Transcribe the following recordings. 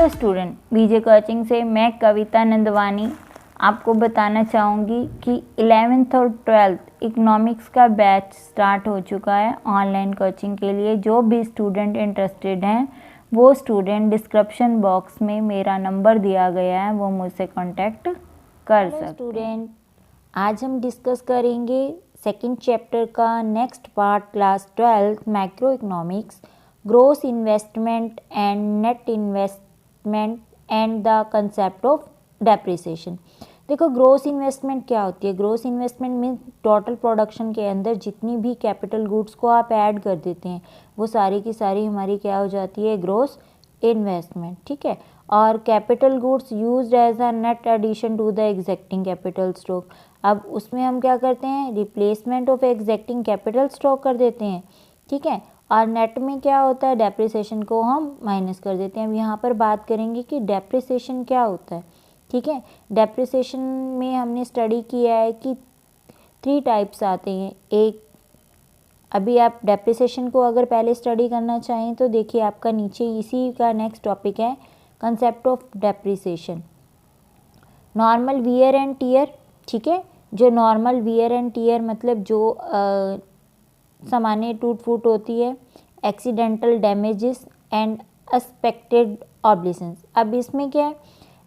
Hello student, बीजे coaching से मैं कविता नंदवानी आपको बताना चाहूँगी कि 11th और 12th इकोनॉमिक्स का बैच स्टार्ट हो चुका है ऑनलाइन कोचिंग के लिए। जो भी स्टूडेंट इंटरेस्टेड हैं वो स्टूडेंट डिस्क्रिप्शन बॉक्स में मेरा नंबर दिया गया है, वो मुझसे कांटेक्ट कर सकते हैं। स्टूडेंट, आज हम डिस्कस करेंगे सेकंड चैप्टर का next part, class 12 macroeconomics, gross investment and net investment and the concept of depreciation. देखो, ग्रोस इन्वेस्टमेंट क्या होती है? Gross investment means total production के अंदर जितनी भी कैपिटल गुड्स को आप ऐड कर देते हैं वो सारी की सारी हमारी क्या हो जाती है? Gross investment. ठीक है। और capital goods used as a net addition to the existing capital stock. अब उसमें हम क्या करते हैं? Replacement of existing capital stock कर देते हैं। ठीक है। और नेट में क्या होता है? डेप्रिसिएशन को हम माइनस कर देते हैं। अब यहाँ पर बात करेंगे कि डेप्रिसिएशन क्या होता है। ठीक है। डेप्रिसिएशन में हमने स्टडी किया है कि 3 टाइप्स आते हैं। एक, अभी आप डेप्रिसिएशन को अगर पहले स्टडी करना चाहें तो देखिए आपका नीचे इसी का नेक्स्ट टॉपिक है concept of depreciation. Normal wear and tear. ठीक है। जो नॉर्मल वियर एंड टियर मतलब जो सामान्य टूट फूट होती है, एक्सीडेंटल डैमेजेस एंड एक्सपेक्टेड ऑब्लिशंस। अब इसमें क्या है?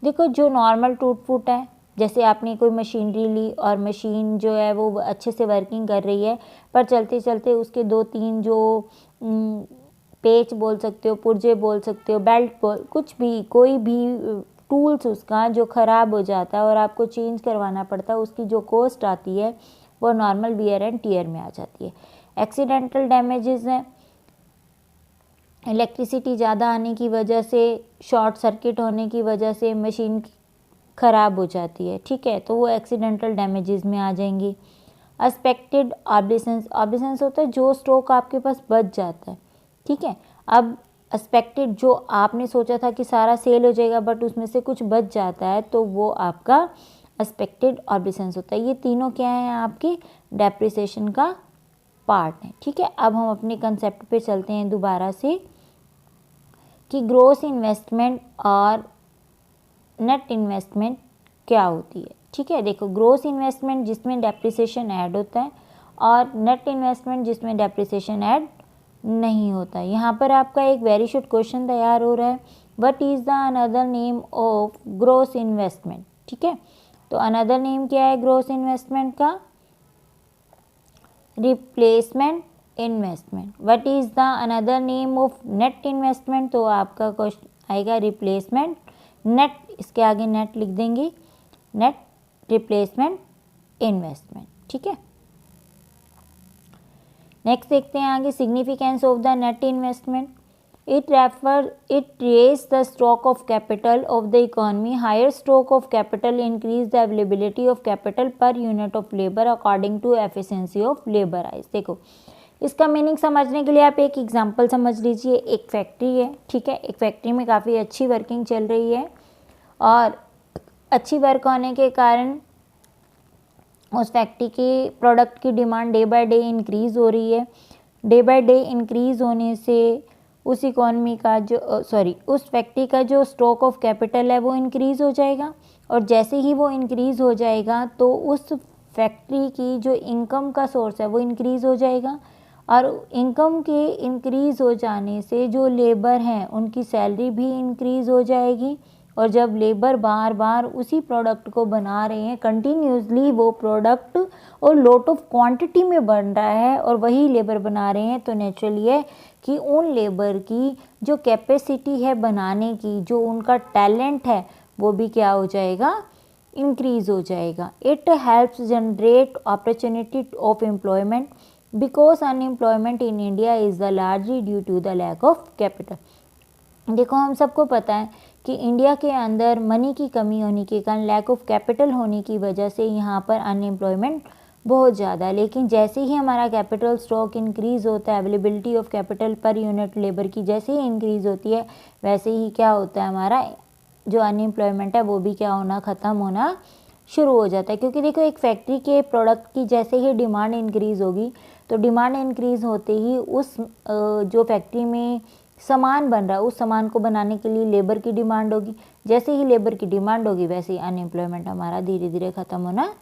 देखो, जो नॉर्मल टूट फूट है, जैसे आपने कोई मशीनरी ली और मशीन जो है वो अच्छे से वर्किंग कर रही है, पर चलते चलते उसके 2-3 जो पेच बोल सकते हो, पुर्जे बोल सकते हो, बेल्ट बोल, कुछ भी, कोई भी टूल्स उसका जो ख़राब हो जाता है और आपको चेंज करवाना पड़ता है, उसकी जो कॉस्ट आती है वो नॉर्मल वियर एंड टियर में आ जाती है। एक्सीडेंटल डैमेजेस हैं, इलेक्ट्रिसिटी ज़्यादा आने की वजह से, शॉर्ट सर्किट होने की वजह से मशीन ख़राब हो जाती है। ठीक है, तो वो एक्सीडेंटल डैमेजेस में आ जाएंगी। एक्सपेक्टेड ऑब्लिशंस। ऑब्लिशंस होता है जो स्टॉक आपके पास बच जाता है। ठीक है। अब एक्सपेक्टेड, जो आपने सोचा था कि सारा सेल हो जाएगा बट उसमें से कुछ बच जाता है, तो वो आपका एक्सपेक्टेड ऑब्लिशंस होता है। ये तीनों क्या है? आपके डेप्रिसिएशन का पार्ट है। ठीक है। अब हम अपने कंसेप्ट पे चलते हैं दोबारा से कि ग्रोस इन्वेस्टमेंट और नेट इन्वेस्टमेंट क्या होती है। ठीक है। देखो, ग्रोस इन्वेस्टमेंट जिसमें डेप्रिसिएशन ऐड होता है और नेट इन्वेस्टमेंट जिसमें डेप्रिसिएशन ऐड नहीं होता है। यहाँ पर आपका एक वेरी शॉर्ट क्वेश्चन तैयार हो रहा है, what is the another name of gross investment. ठीक है। तो अनदर नेम क्या है ग्रोस इन्वेस्टमेंट का? Replacement investment. What is the another name of net investment? तो आपका क्वेश्चन आएगा रिप्लेसमेंट नेट, इसके आगे नेट लिख देंगे, नेट रिप्लेसमेंट इन्वेस्टमेंट। ठीक है। नेक्स्ट देखते हैं आगे, significance of the net investment. It raise the stock of capital of the economy. Higher stock of capital increase the availability of capital per unit of labour according to efficiency of labour eyes. देखो, इसका meaning समझने के लिए आप एक example समझ लीजिए। एक फैक्ट्री है। ठीक है। एक फैक्ट्री में काफ़ी अच्छी वर्किंग चल रही है और अच्छी वर्क होने के कारण उस फैक्ट्री की प्रोडक्ट की demand day by day increase हो रही है। डे बाय डे इंक्रीज़ होने से उस इकोनॉमी का जो उस फैक्ट्री का जो स्टॉक ऑफ कैपिटल है वो इंक्रीज़ हो जाएगा, और जैसे ही वो इंक्रीज़ हो जाएगा तो उस फैक्ट्री की जो इनकम का सोर्स है वो इंक्रीज़ हो जाएगा, और इनकम के इंक्रीज़ हो जाने से जो लेबर हैं उनकी सैलरी भी इंक्रीज़ हो जाएगी। और जब लेबर बार बार उसी प्रोडक्ट को बना रहे हैं, कंटिन्यूसली वो प्रोडक्ट और लॉट ऑफ क्वांटिटी में बन रहा है और वही लेबर बना रहे हैं, तो नेचुरली है कि उन लेबर की जो कैपेसिटी है बनाने की, जो उनका टैलेंट है, वो भी क्या हो जाएगा? इंक्रीज़ हो जाएगा। It helps generate opportunity of employment because unemployment in India is the largely due to the lack of capital. देखो, हम सबको पता है कि इंडिया के अंदर मनी की कमी होने के कारण, लैक ऑफ कैपिटल होने की वजह से यहाँ पर अनएम्प्लॉयमेंट बहुत ज़्यादा है। लेकिन जैसे ही हमारा कैपिटल स्टॉक इंक्रीज़ होता है, availability of capital per unit labour की जैसे ही इंक्रीज़ होती है, वैसे ही क्या होता है? हमारा जो अनएम्प्लॉयमेंट है वो भी क्या होना? ख़त्म होना शुरू हो जाता है। क्योंकि देखो, एक फैक्ट्री के प्रोडक्ट की जैसे ही डिमांड इंक्रीज़ होगी, तो डिमांड इंक्रीज़ होते ही उस जो फैक्ट्री में सामान बन रहा है, उस सामान को बनाने के लिए लेबर की डिमांड होगी। जैसे ही लेबर की डिमांड होगी वैसे ही अनएम्प्लॉयमेंट हमारा धीरे धीरे ख़त्म होना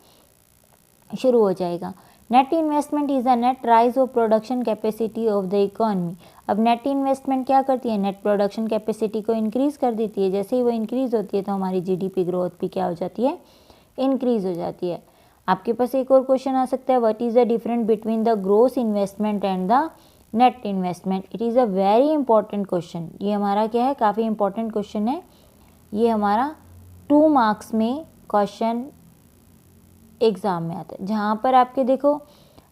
शुरू हो जाएगा। Net investment is a net rise of production capacity of the economy. अब नेट इन्वेस्टमेंट क्या करती है, नेट प्रोडक्शन कैपेसिटी को इंक्रीज़ कर देती है। जैसे ही वो इंक्रीज़ होती है तो हमारी जीडीपी ग्रोथ भी क्या हो जाती है, इंक्रीज़ हो जाती है। आपके पास एक और क्वेश्चन आ सकता है, what is the difference between the gross investment and the net investment. It is a very important question. ये हमारा क्या है, काफ़ी इंपॉर्टेंट क्वेश्चन है। ये हमारा 2 मार्क्स में क्वेश्चन एग्ज़ाम में आता है, जहाँ पर आपके देखो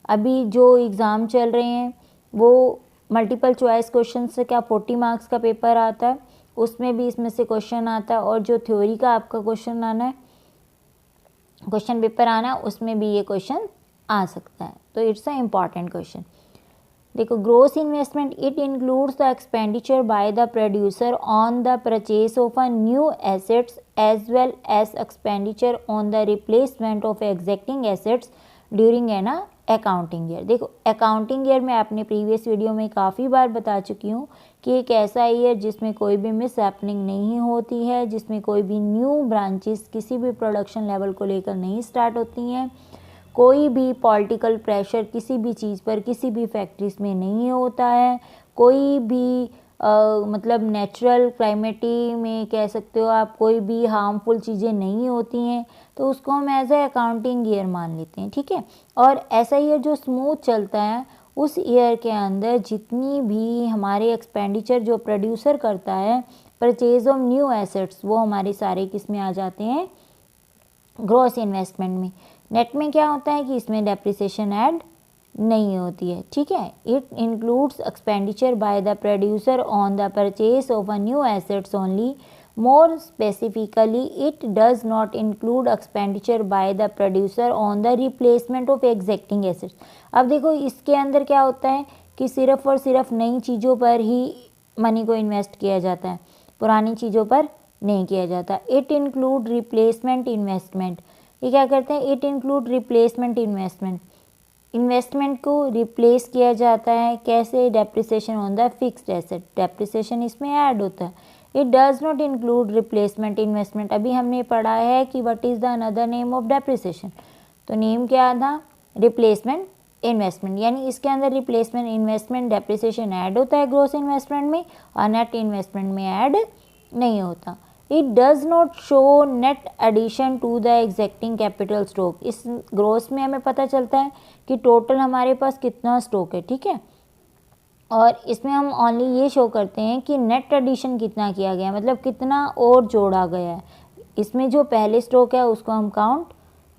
अभी जो एग्ज़ाम चल रहे हैं वो मल्टीपल चॉइस क्वेश्चन से क्या 40 मार्क्स का पेपर आता है, उसमें भी इसमें से क्वेश्चन आता है। और जो थ्योरी का आपका क्वेश्चन आना है, क्वेश्चन पेपर आना है, उसमें भी ये क्वेश्चन आ सकता है। तो इट्स अ इम्पॉर्टेंट क्वेश्चन। देखो, gross investment it includes the expenditure by the producer on the purchase of a new assets as well as expenditure on the replacement of existing assets during an accounting year. देखो, accounting year में आपने previous video में काफ़ी बार बता चुकी हूँ कि एक ऐसा ईयर जिसमें कोई भी मिस हैपनिंग नहीं होती है, जिसमें कोई भी न्यू ब्रांचेस किसी भी प्रोडक्शन लेवल को लेकर नहीं स्टार्ट होती हैं, कोई भी पॉलिटिकल प्रेशर किसी भी चीज़ पर किसी भी फैक्ट्रीज में नहीं होता है, कोई भी मतलब नेचुरल क्लाइमेटी में कह सकते हो आप, कोई भी हार्मफुल चीज़ें नहीं होती हैं, तो उसको हम एज ए अकाउंटिंग ईयर मान लेते हैं। ठीक है, और ऐसा ईयर जो स्मूथ चलता है, उस ईयर के अंदर जितनी भी हमारे एक्सपेंडिचर जो प्रोड्यूसर करता है परचेज ऑफ न्यू एसेट्स, वो हमारे सारे किस में आ जाते हैं, ग्रॉस इन्वेस्टमेंट में। नेट में क्या होता है कि इसमें डेप्रिसिएशन ऐड नहीं होती है। ठीक है, it includes expenditure by the producer on the purchase of a new assets only. More specifically it does not include expenditure by the producer on the replacement of existing assets. अब देखो, इसके अंदर क्या होता है कि सिर्फ और सिर्फ नई चीज़ों पर ही मनी को इन्वेस्ट किया जाता है, पुरानी चीज़ों पर नहीं किया जाता। It include replacement investment. ये क्या करते हैं, it include replacement investment. Investment को रिप्लेस किया जाता है कैसे, depreciation on the fixed asset, depreciation इसमें ऐड होता है। It does not include replacement investment. अभी हमने पढ़ा है कि what is the another name of depreciation, तो नेम क्या था, रिप्लेसमेंट इन्वेस्टमेंट। यानी इसके अंदर रिप्लेसमेंट इन्वेस्टमेंट डेप्रिसिएशन ऐड होता है ग्रोस इन्वेस्टमेंट में, और नेट इन्वेस्टमेंट में ऐड नहीं होता। It does not show net addition to the existing capital stock. इस ग्रोस में हमें पता चलता है कि टोटल हमारे पास कितना स्टॉक है। ठीक है, और इसमें हम ओनली ये शो करते हैं कि नेट एडिशन कितना किया गया, मतलब कितना और जोड़ा गया है। इसमें जो पहले स्टॉक है उसको हम काउंट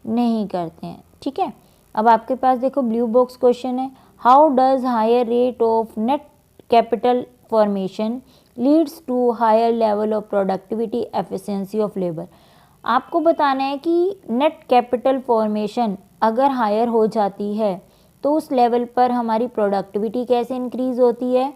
नहीं करते हैं। ठीक है, अब आपके पास देखो ब्लू बॉक्स क्वेश्चन है, how does higher rate of net capital formation leads to higher level of productivity efficiency of labour. आपको बताना है कि नेट कैपिटल फॉर्मेशन अगर हायर हो जाती है तो उस लेवल पर हमारी प्रोडक्टिविटी कैसे इंक्रीज होती है।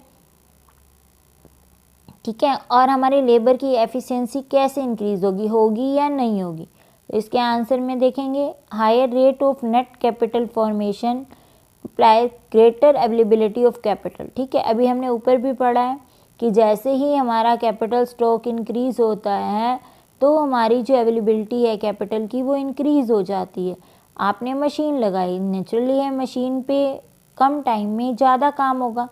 ठीक है, और हमारे लेबर की एफिशिएंसी कैसे इंक्रीज होगी या नहीं होगी। तो इसके आंसर में देखेंगे, higher rate of net capital formation apply greater availability of capital. ठीक है, अभी हमने ऊपर भी पढ़ा है कि जैसे ही हमारा कैपिटल स्टॉक इंक्रीज होता है तो हमारी जो अवेलेबिलिटी है कैपिटल की वो इंक्रीज हो जाती है। आपने मशीन लगाई, नेचुरली है मशीन पे कम टाइम में ज़्यादा काम होगा।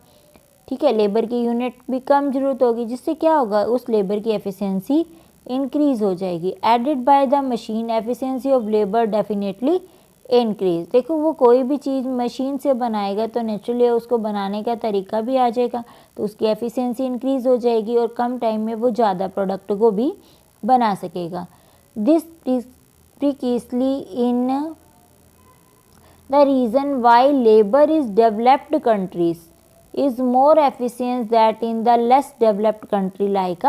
ठीक है, लेबर की यूनिट भी कम ज़रूरत होगी, जिससे क्या होगा, उस लेबर की एफिशिएंसी इंक्रीज हो जाएगी। Aided by the machine efficiency of labour definitely increase. देखो, वो कोई भी चीज़ मशीन से बनाएगा तो नेचुरली उसको बनाने का तरीका भी आ जाएगा, तो उसकी एफिशिएंसी इंक्रीज हो जाएगी और कम टाइम में वो ज़्यादा प्रोडक्ट को भी बना सकेगा। This precisely in the reason why labour is developed countries is more efficient that in the less developed country like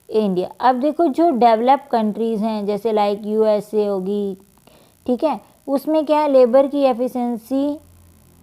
India. अब देखो, जो डेवलप कंट्रीज़ हैं जैसे लाइक यूएसए होगी, ठीक है, उसमें क्या है, लेबर की एफिशिएंसी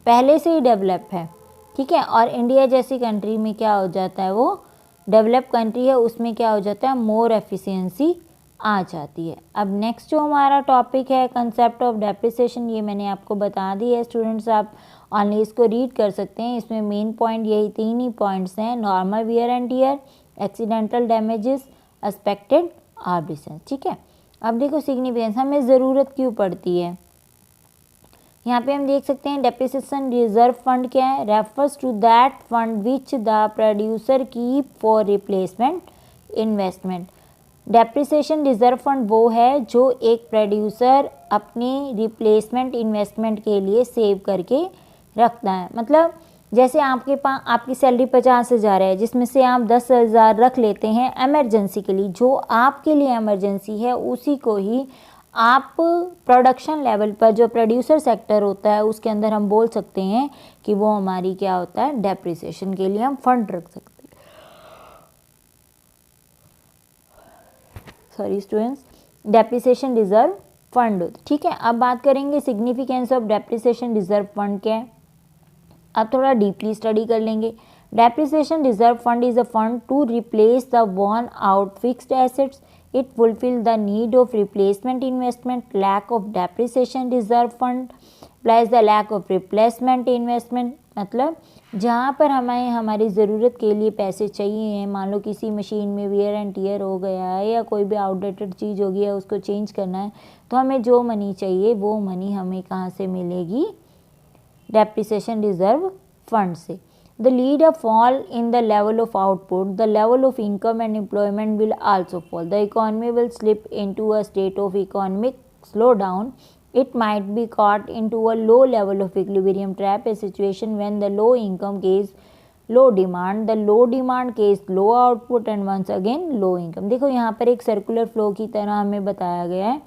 पहले से ही डेवलप है। ठीक है, और इंडिया जैसी कंट्री में क्या हो जाता है, वो डेवलप कंट्री है, उसमें क्या हो जाता है, मोर एफिशिएंसी आ जाती है। अब नेक्स्ट जो हमारा टॉपिक है कंसेप्ट ऑफ डेप्रिसिएशन, ये मैंने आपको बता दी है स्टूडेंट्स। आप ऑनली इसको रीड कर सकते हैं। इसमें मेन पॉइंट यही 3 ही पॉइंट्स हैं, normal wear and tear, accidental damages, expected arbitration. ठीक है, अब देखो सिग्निफिकेंस, हमें ज़रूरत क्यों पड़ती है। यहाँ पे हम देख सकते हैं डेप्रिसिएशन रिजर्व फंड क्या है, refers to that fund which the producer keep for replacement investment. Depreciation reserve fund वो है जो एक प्रोड्यूसर अपनी रिप्लेसमेंट इन्वेस्टमेंट के लिए सेव करके रखता है। मतलब जैसे आपके पास आपकी सैलरी 50,000 है, जिसमें से आप 10,000 रख लेते हैं इमरजेंसी के लिए, जो आपके लिए इमरजेंसी है उसी को ही आप प्रोडक्शन लेवल पर, जो प्रोड्यूसर सेक्टर होता है उसके अंदर हम बोल सकते हैं कि वो हमारी क्या होता है, डेप्रिसिएशन के लिए हम फंड रख सकते हैं। Sorry students, depreciation reserve fund. ठीक है, अब बात करेंगे significance of depreciation reserve fund क्या है। अब थोड़ा डीपली स्टडी कर लेंगे। Depreciation reserve fund is a fund to replace the worn out fixed assets. It fulfill the need of replacement investment. Lack of depreciation reserve fund implies the lack of replacement investment. मतलब जहाँ पर हमें हमारी ज़रूरत के लिए पैसे चाहिए हैं, मान लो किसी मशीन में वियर एंड टियर हो गया है या कोई भी आउटडेटेड चीज़ हो गई है, उसको चेंज करना है, तो हमें जो मनी चाहिए वो मनी हमें कहाँ से मिलेगी, डेप्रिसिएशन रिजर्व फंड से। The lead a fall in the level of output, the level of income and employment will also fall. The economy will slip into a state of economic slowdown. It might be caught into a low level of equilibrium trap, a situation when the low income case low demand, the low demand case low output and once again low income. देखो यहाँ पर एक circular flow की तरह हमें बताया गया है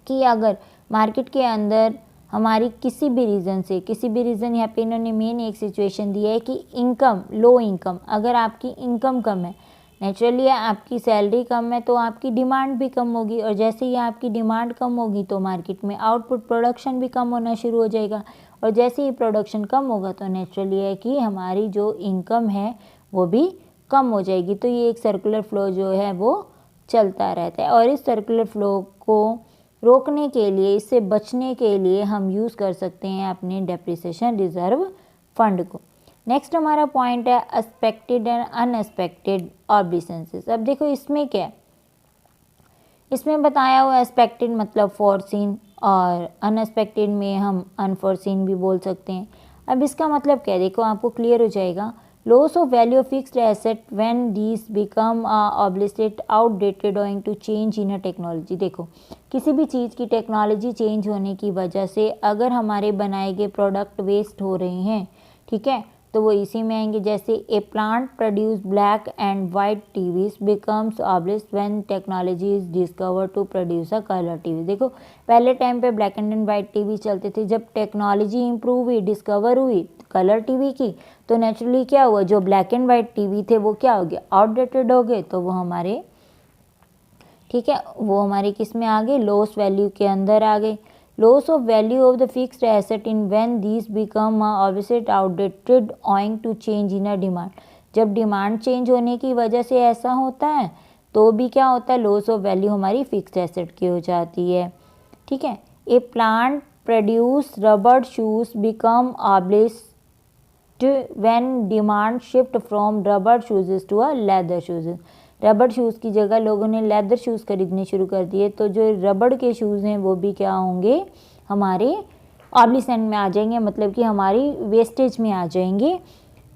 कि अगर मार्केट के अंदर हमारी किसी भी रीज़न यहाँ पे इन्होंने मेन एक सिचुएशन दी है कि इनकम, लो इनकम, अगर आपकी इनकम कम है, नेचुरली आपकी सैलरी कम है, तो आपकी डिमांड भी कम होगी, और जैसे ही आपकी डिमांड कम होगी तो मार्केट में आउटपुट, प्रोडक्शन भी कम होना शुरू हो जाएगा, और जैसे ही प्रोडक्शन कम होगा तो नेचुरली है कि हमारी जो इनकम है वो भी कम हो जाएगी। तो ये एक सर्कुलर फ्लो जो है वो चलता रहता है, और इस सर्कुलर फ्लो को रोकने के लिए, इससे बचने के लिए हम यूज़ कर सकते हैं अपने डेप्रिसिएशन रिजर्व फंड को। नेक्स्ट हमारा पॉइंट है एक्सपेक्टेड एंड अनएक्सपेक्टेड ऑब्लिगेशंस। अब देखो इसमें क्या है, इसमें बताया हुआ एक्सपेक्टेड मतलब फोरसीन, और अनएक्सपेक्टेड में हम अनफोरसीन भी बोल सकते हैं। अब इसका मतलब क्या है, देखो आपको क्लियर हो जाएगा। Loss of value of fixed asset when these become obsoleted outdated owing to change in a technology. देखो किसी भी चीज़ की टेक्नोलॉजी चेंज होने की वजह से अगर हमारे बनाए गए प्रोडक्ट वेस्ट हो रहे हैं, ठीक है, तो वो इसी में आएंगे। जैसे a plant produce black and white TVs becomes obsolete when technology is discover to produce a colour TV. देखो पहले टाइम पे ब्लैक एंड वाइट टीवी चलते थे, जब टेक्नोलॉजी इंप्रूव हुई, डिस्कवर हुई कलर टीवी की, तो नेचुरली क्या हुआ, जो ब्लैक एंड वाइट टीवी थे वो क्या हो गए, आउटडेटेड हो गए, तो वो हमारे, ठीक है, वो हमारे किस में आ गए, लॉस वैल्यू के अंदर आ गए। Loss of value of the fixed asset in when these become obviously outdated owing to change in a demand. जब डिमांड चेंज होने की वजह से ऐसा होता है तो भी क्या होता है, लॉस ऑफ वैल्यू हमारी फिक्स्ड एसेट की हो जाती है। ठीक है, a plant produce rubber shoes become obsolete when demand shift from rubber shoes to a leather shoes. रबड़ शूज़ की जगह लोगों ने लेदर शूज़ खरीदने शुरू कर दिए, तो जो रबड़ के शूज़ हैं वो भी क्या होंगे, हमारे ऑब्लिगेशन में आ जाएंगे, मतलब कि हमारी वेस्टेज में आ जाएंगे।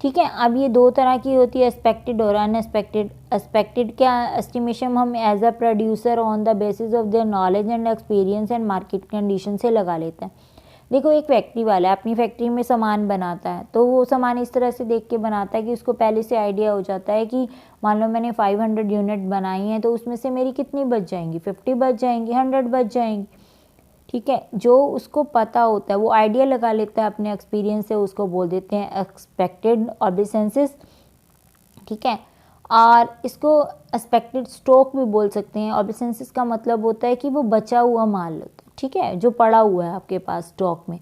ठीक है, अब ये दो तरह की होती है, एक्सपेक्टेड और अनएक्सपेक्टेड। एक्सपेक्टेड क्या एस्टिमेशन हम as a producer on the basis of their knowledge and experience and market condition से लगा लेते हैं। देखो एक फैक्ट्री वाला है, अपनी फैक्ट्री में सामान बनाता है, तो वो सामान इस तरह से देख के बनाता है कि उसको पहले से आइडिया हो जाता है कि मान लो मैंने 500 यूनिट बनाई हैं, तो उसमें से मेरी कितनी बच जाएंगी, 50 बच जाएंगी, 100 बच जाएंगी। ठीक है, जो उसको पता होता है वो आइडिया लगा लेता है अपने एक्सपीरियंस से, उसको बोल देते हैं एक्सपेक्टेड ऑब्लिगेशंस। ठीक है, और इसको एक्सपेक्टेड स्टॉक भी बोल सकते हैं। ऑब्लिगेशंस का मतलब होता है कि वो बचा हुआ माल होता है, ठीक है, जो पड़ा हुआ है आपके पास स्टॉक में।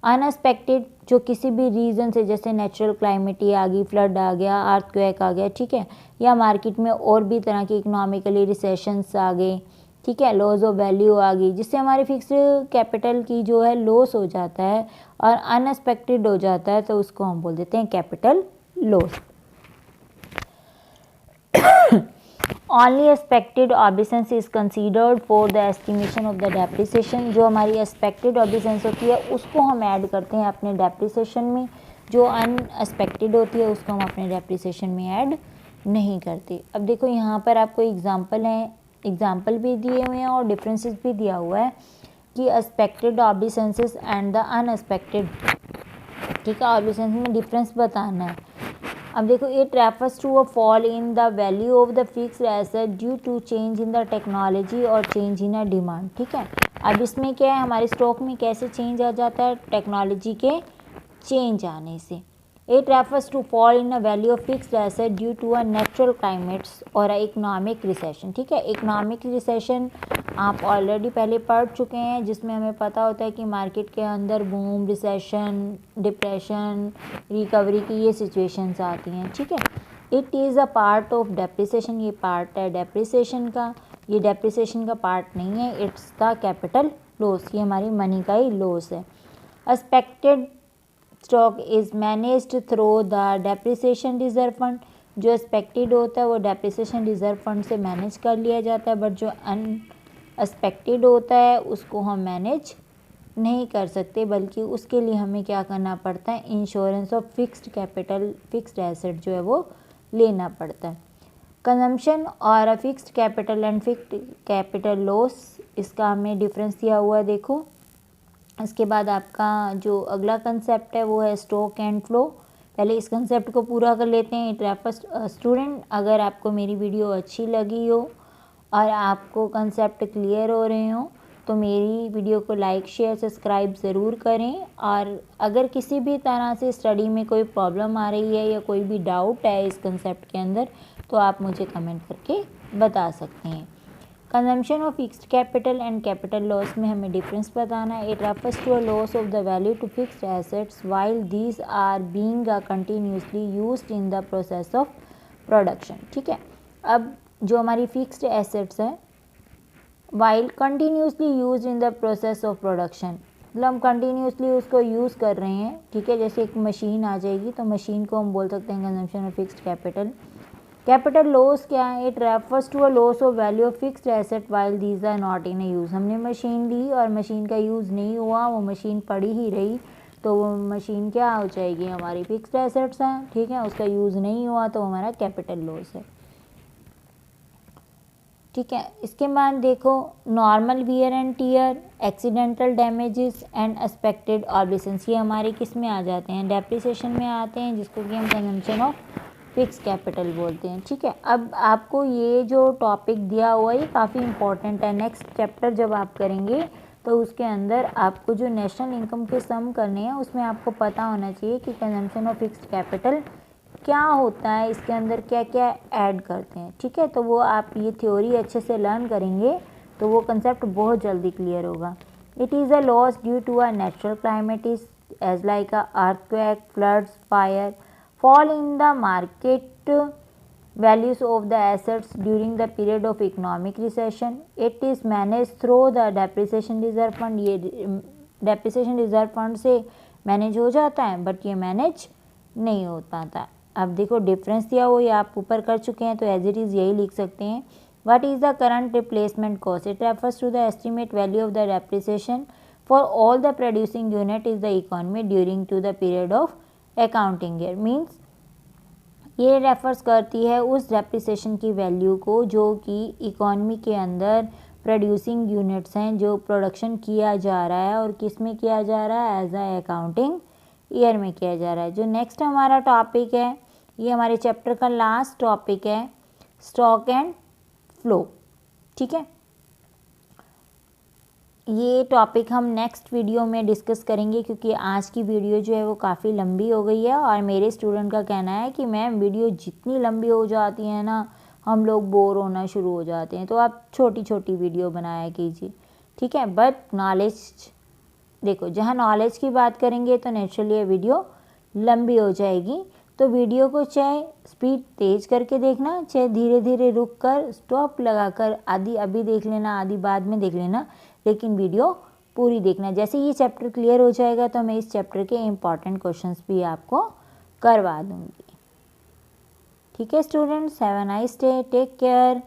अनएक्सपेक्टेड जो किसी भी रीज़न से, जैसे नेचुरल क्लाइमेटी आ गई, फ्लड आ गया, अर्थक्वेक आ गया, ठीक है, या मार्केट में और भी तरह की इकोनॉमिकली रिसेशंस आ गए, ठीक है, लॉस ऑफ वैल्यू आ गई, जिससे हमारे फिक्स कैपिटल की जो है लॉस हो जाता है और अनएक्सपेक्टेड हो जाता है, तो उसको हम बोल देते हैं capital loss. Only expected obsolescence is considered for the estimation of the depreciation। जो हमारी expected obsolescence होती है उसको हम ऐड करते हैं अपने depreciation में, जो अनएक्सपेक्टेड होती है उसको हम अपने depreciation में ऐड नहीं करते। अब देखो यहाँ पर आपको एग्जाम्पल भी दिए हुए हैं और डिफरेंसेस भी दिया हुआ है कि expected obsolescences and the unexpected, ठीक है, ऑब्लिसेंस में डिफरेंस बताना है। अब देखो, it refers to a fall in the value of the fixed asset due to change in the technology और चेंज इन अ डिमांड, ठीक है। अब इसमें क्या है, हमारे स्टॉक में कैसे चेंज आ जाता है, टेक्नोलॉजी के चेंज आने से। It refers to fall in a value of fixed asset due to a natural climates और इकोनॉमिक रिसेशन, ठीक है। इकोनॉमिक रिसेशन आप ऑलरेडी पहले पढ़ चुके हैं, जिसमें हमें पता होता है कि मार्केट के अंदर बूम, रिसेशन, डिप्रेशन, रिकवरी की ये सिचुएशंस आती हैं, ठीक है। It is a part of depreciation, ये पार्ट है डेप्रिसिएशन का, ये डेप्रिसिएशन का पार्ट नहीं है, इट्स द कैपिटल लॉस, ये हमारी मनी का ही लॉस है। Expected stock is managed through the depreciation reserve fund, जो एक्सपेक्टेड होता है वो डेप्रिसिएशन रिजर्व फंड से मैनेज कर लिया जाता है, बट जो अनएक्सपेक्टेड होता है उसको हम मैनेज नहीं कर सकते, बल्कि उसके लिए हमें क्या करना पड़ता है, insurance of fixed capital, fixed asset जो है वो लेना पड़ता है। कंजम्पशन और fixed capital and fixed capital loss, इसका हमें डिफरेंस दिया हुआ है, देखो। इसके बाद आपका जो अगला कंसेप्ट है वो है स्टॉक एंड फ्लो। पहले इस कंसेप्ट को पूरा कर लेते हैं। इट रेफर्स स्टूडेंट, अगर आपको मेरी वीडियो अच्छी लगी हो और आपको कंसेप्ट क्लियर हो रहे हो तो मेरी वीडियो को लाइक, शेयर, सब्सक्राइब ज़रूर करें। और अगर किसी भी तरह से स्टडी में कोई प्रॉब्लम आ रही है या कोई भी डाउट है इस कंसेप्ट के अंदर, तो आप मुझे कमेंट करके बता सकते हैं। Consumption of fixed capital and capital loss में हमें डिफरेंस बताना है। It refers to a loss of the value to fixed assets while these are being continuously used in the process of production, ठीक है। अब जो हमारी फिक्स्ड एसेट्स हैं, while continuously use in the process of production, मतलब हम continuously उसको use कर रहे हैं, ठीक है। जैसे एक मशीन आ जाएगी तो मशीन को हम बोल सकते हैं consumption of fixed capital. Capital loss क्या है, it refers to a loss of value of fixed asset while these are not in use. हमने मशीन ली और मशीन का यूज़ नहीं हुआ, वो मशीन पड़ी ही रही, तो वो मशीन क्या हो जाएगी, हमारी फिक्स्ड एसेट्स हैं, ठीक है। उसका यूज़ नहीं हुआ तो हमारा कैपिटल लॉस है, ठीक है। इसके बाद देखो, normal wear and tear, accidental damages and expected obsolescence, ये हमारे किस में आ जाते हैं, डेप्रिसिएशन में आते हैं, जिसको कि हम कंजम्पशन ऑफ फिक्स कैपिटल बोलते हैं, ठीक है। अब आपको ये जो टॉपिक दिया हुआ है ये काफ़ी इंपॉर्टेंट है। नेक्स्ट चैप्टर जब आप करेंगे तो उसके अंदर आपको जो नेशनल इनकम के सम करने हैं उसमें आपको पता होना चाहिए कि कंजम्पशन ऑफ फिक्स्ड कैपिटल क्या होता है, इसके अंदर क्या क्या ऐड करते हैं, ठीक है। तो वो आप ये थ्योरी अच्छे से लर्न करेंगे तो वो कंसेप्ट बहुत जल्दी क्लियर होगा। It is a loss due to a natural climate is as like a earthquake, floods, fire, fall in the market values of the assets during the period of economic recession. It is managed through the depreciation reserve fund। ये depreciation reserve fund से manage हो जाता है, but ये manage नहीं हो पाता। अब देखो डिफरेंस दिया हो, ये आप ऊपर कर चुके हैं तो एज इट इज़ यही लिख सकते हैं। What is the current replacement cost? It refers to the estimate value of the depreciation for all the producing unit is the economy during to the period of accounting year. Means ये refers करती है उस depreciation की value को जो कि economy के अंदर प्रोड्यूसिंग यूनिट्स हैं, जो प्रोडक्शन किया जा रहा है और किस में किया जा रहा है, एज अ अकाउंटिंग ईयर में किया जा रहा है। जो नेक्स्ट हमारा टॉपिक है, ये हमारे चैप्टर का लास्ट टॉपिक है, स्टॉक एंड फ्लो, ठीक है। ये टॉपिक हम नेक्स्ट वीडियो में डिस्कस करेंगे, क्योंकि आज की वीडियो जो है वो काफ़ी लंबी हो गई है और मेरे स्टूडेंट का कहना है कि मैम वीडियो जितनी लंबी हो जाती है ना, हम लोग बोर होना शुरू हो जाते हैं, तो आप छोटी छोटी वीडियो बनाया कीजिए, ठीक है। बट नॉलेज, देखो जहाँ नॉलेज की बात करेंगे तो नेचुरली ये वीडियो लंबी हो जाएगी, तो वीडियो को चाहे स्पीड तेज़ करके देखना, चाहे धीरे धीरे रुक कर स्टॉप लगाकर आधी अभी देख लेना, आधी बाद में देख लेना, लेकिन वीडियो पूरी देखना। जैसे ये चैप्टर क्लियर हो जाएगा तो मैं इस चैप्टर के इम्पॉर्टेंट क्वेश्चंस भी आपको करवा दूँगी। ठीक है students, have a nice day, take care.